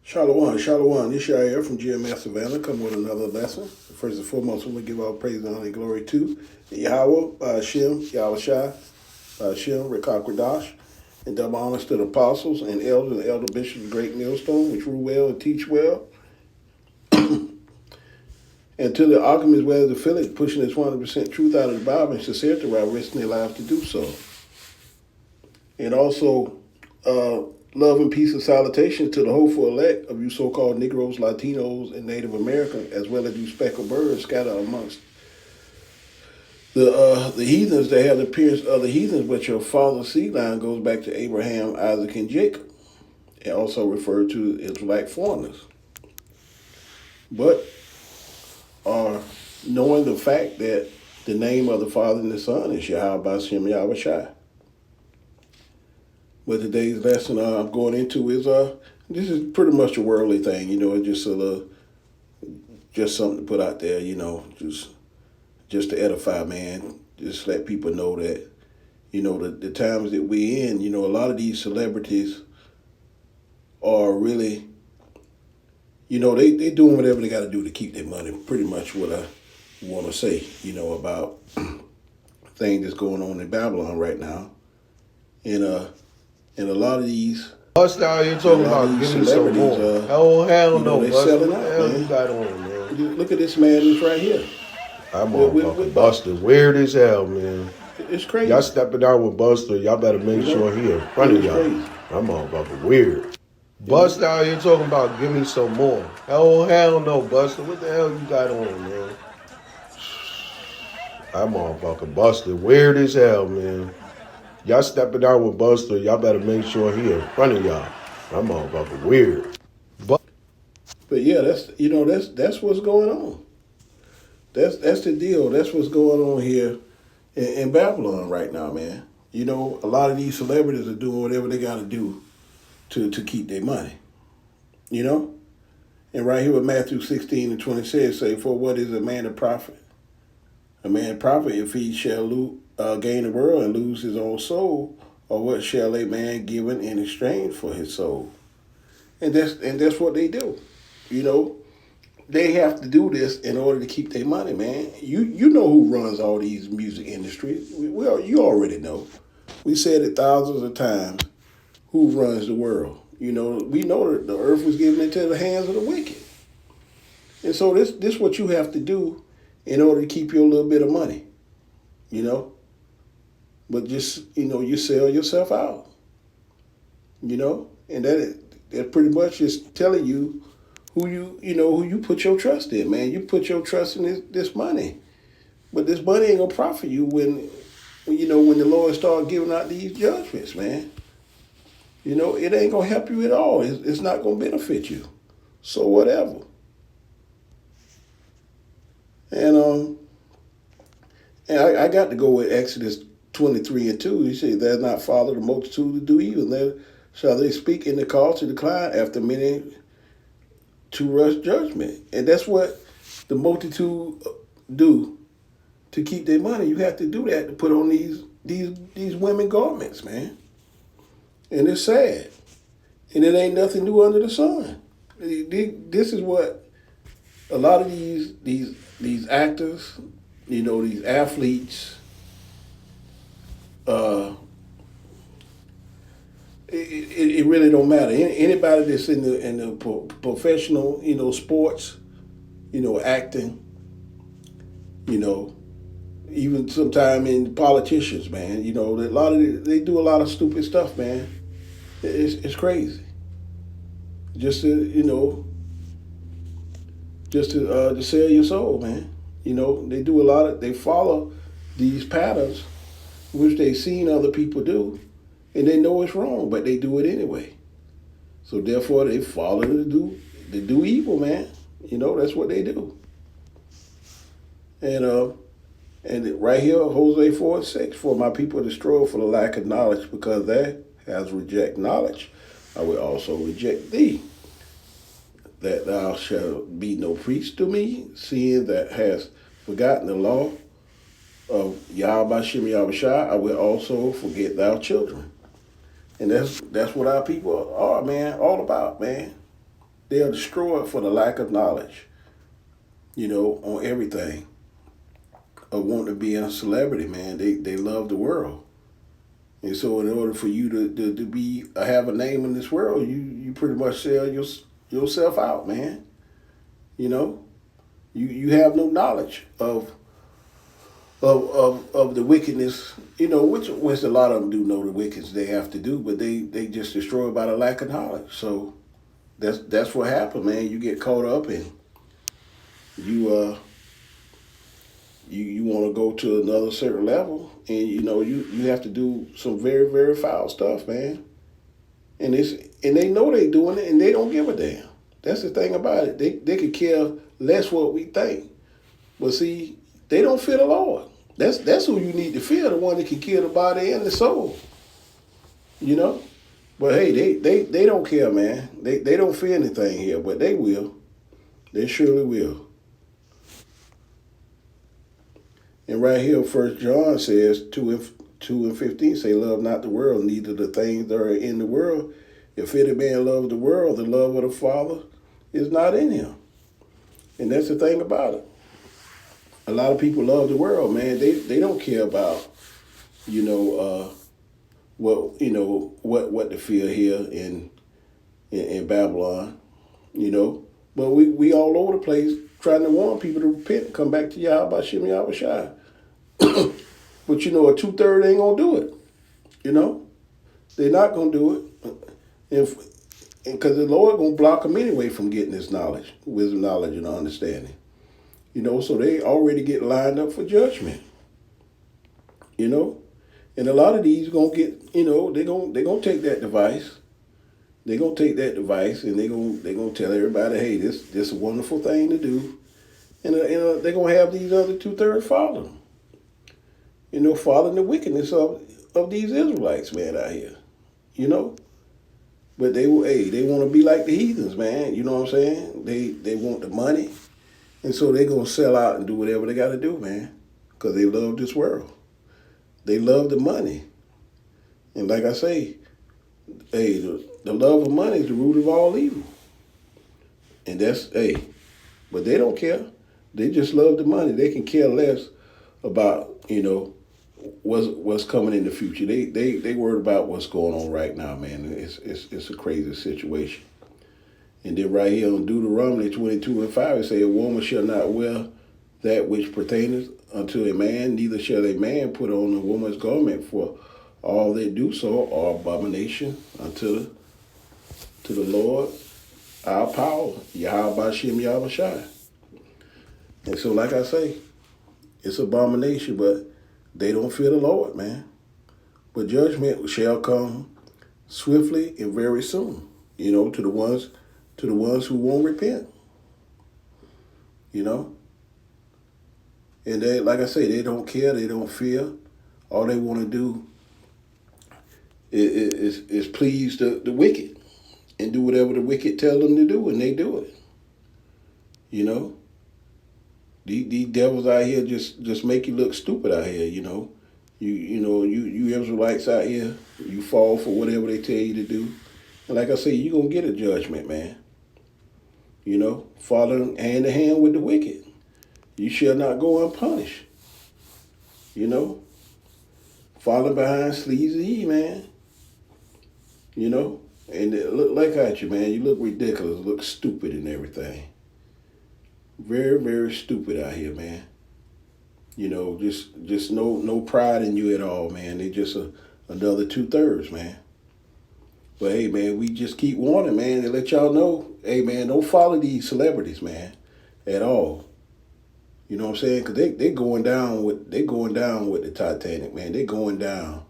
Shalom, shalom. This Yair from GMS Savannah, come with another lesson. First and foremost, we give all praise, honor, and glory to Yahweh, Shem, Yahweh Shai, Shem, Rekah Kradash, and double honors to the apostles and elders and elder bishops of Great Millstone, which rule well and teach well, and to the alchemists, well as the Philip, pushing this 100% truth out of the Bible and sincerity while risking their lives to do so. And also, love and peace and salutation to the hopeful elect of you so-called Negroes, Latinos, and Native Americans, as well as you speckled birds scattered amongst the heathens that have the appearance of the heathens, but your father's seed line goes back to Abraham, Isaac, and Jacob, and also referred to as black foreigners. But knowing the fact that the name of the Father and the Son is Yahweh Shem Yahweh Shai. But today's lesson I'm going into is this is pretty much a worldly thing, it's just something to put out there, just to edify, man. Just let people know that, the times that we're in, a lot of these celebrities are really, they doing whatever they got to do to keep their money. Pretty much what I want to say, about things that's going on in Babylon right now, and a lot of these. Us down here talking about give me some more. Hell no, they Buster. selling What out, the hell man. you got on, man? Look at this man that's right here. I'm motherfucking Buster. Weird as hell, man. It's crazy. Y'all stepping down with Buster, y'all better make sure he in front of y'all. I'm motherfucking weird. Buster out here talking about give me some more. Hell no, Buster. What the hell you got on, man? I'm motherfucking Buster. Weird as hell, man. Y'all stepping down with Buster, y'all better make sure he in front of y'all. I'm motherfucking weird. But yeah, that's what's going on. That's the deal. That's what's going on here in Babylon right now, man. A lot of these celebrities are doing whatever they got to do to keep their money. And right here with Matthew 16:20 say, for what is a man a prophet? A man profit if he shall gain the world and lose his own soul, or what shall a man give in exchange for his soul? And that's what they do. They have to do this in order to keep their money, man. You know who runs all these music industries. You already know. We said it thousands of times. Who runs the world? We know that the earth was given into the hands of the wicked. And so this what you have to do in order to keep your little bit of money. But just, you sell yourself out. And that pretty much is telling you who you put your trust in, man. You put your trust in this money. But this money ain't gonna profit you when the Lord start giving out these judgments, man. It ain't gonna help you at all. It's not gonna benefit you. So whatever. And I got to go with Exodus 23:2. He said, "There not follow the multitude to do evil. There shall they speak in the cause to decline after many to rush judgment." And that's what the multitude do to keep their money. You have to do that to put on these women garments, man. And it's sad. And it ain't nothing new under the sun. This is what a lot of these actors, these athletes, it really don't matter. Anybody that's in the professional, sports, acting, even sometime in politicians, man. They do a lot of stupid stuff, man. It's crazy. Just to to sell your soul, man. They do they follow these patterns, which they've seen other people do, and they know it's wrong, but they do it anyway. So therefore, they follow to do evil, man. That's what they do. And right here, Hosea 4:6, for my people are destroyed for the lack of knowledge, because they has reject knowledge, I will also reject thee. That thou shalt be no priest to me, seeing that hast forgotten the law of Yahweh Shem Yahweh Shai, I will also forget thy children. And that's what our people are, man, all about, man. They are destroyed for the lack of knowledge, on everything. Of wanting to be a celebrity, man. They love the world. And so in order for you to be have a name in this world, you pretty much sell yourself out, man. You know? You have no knowledge of the wickedness, which a lot of them do know the wickedness they have to do, but they just destroy by the lack of knowledge. So that's what happened, man. You get caught up and you want to go to another certain level, and you have to do some very, very foul stuff, man. And they know they doing it, and they don't give a damn. That's the thing about it. They could care less what we think, but see, they don't fear the Lord. That's who you need to fear, the one that can kill the body and the soul. But hey, they don't care, man. They don't fear anything here, but they will. They surely will. And right here, 1 John says, 2:15 say, love not the world, neither the things that are in the world. If any man love the world, the love of the Father is not in him. And that's the thing about it. A lot of people love the world, man. They don't care about, what to fear here in Babylon, But we all over the place trying to warn people to repent and come back to Yahweh Shem Yahweh Shai. But a 2/3 ain't gonna do it. They're not gonna do it, and because the Lord gonna block them anyway from getting this knowledge, wisdom, knowledge, and understanding. So they already get lined up for judgment. And a lot of these gonna get, they gonna take that device. They're gonna take that device and they're gonna tell everybody, hey, this is a wonderful thing to do, and they're gonna have these other 2/3 follow them. Following the wickedness of these Israelites, man, out here. But they want to be like the heathens, man. You know what I'm saying? They want the money, and so they're gonna sell out and do whatever they got to do, man, because they love this world. They love the money, and like I say, hey, the love of money is the root of all evil. And but they don't care. They just love the money. They can care less about, what's coming in the future. They worried about what's going on right now, man. It's a crazy situation. And then right here on Deuteronomy 22:5, it say, a woman shall not wear that which pertaineth unto a man, neither shall a man put on a woman's garment, for all that do so are abomination unto the Lord, our power, Yahweh Shem Yahweh Shai. And so, like I say, it's abomination, but they don't fear the Lord, man. But judgment shall come swiftly and very soon, to the ones who won't repent. And they, like I say, they don't care, they don't fear. All they want to do is please the wicked and do whatever the wicked tell them to do, and they do it. These devils out here just make you look stupid out here. You Israelites out here, you fall for whatever they tell you to do, and like I say, you gonna get a judgment, man. Following hand in hand with the wicked, you shall not go unpunished. Following behind sleazy, man. And it look like at you, man. You look ridiculous, look stupid and everything. Very, very stupid out here, man. Just no pride in you at all, man. They just another 2/3, man. But hey, man, we just keep warning, man, to let y'all know, hey, man, don't follow these celebrities, man, at all. You know what I'm saying? Because they going down with the Titanic, man. They going down.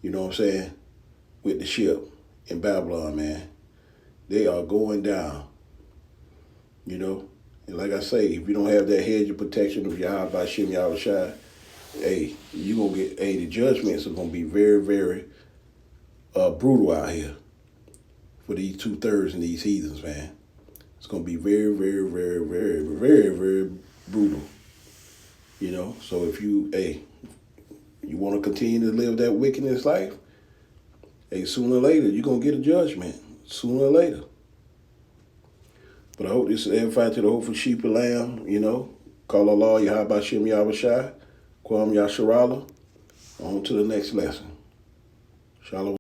You know what I'm saying? With the ship in Babylon, man. They are going down. And like I say, if you don't have that hedge of protection of Yahweh Shem Yahweh Shai, hey, you gonna get, the judgments are gonna be very, very brutal out here for these 2/3 and these heathens, man. It's gonna be very, very, very, very, very, very brutal. So if you want to continue to live that wickedness life, sooner or later you're gonna get a judgment. Sooner or later. But I hope this is edifying to the hopeful sheep and lamb, you know. Call Allah, Yahabashim Yahushai, Kwam Yasharala. On to the next lesson. Shalom.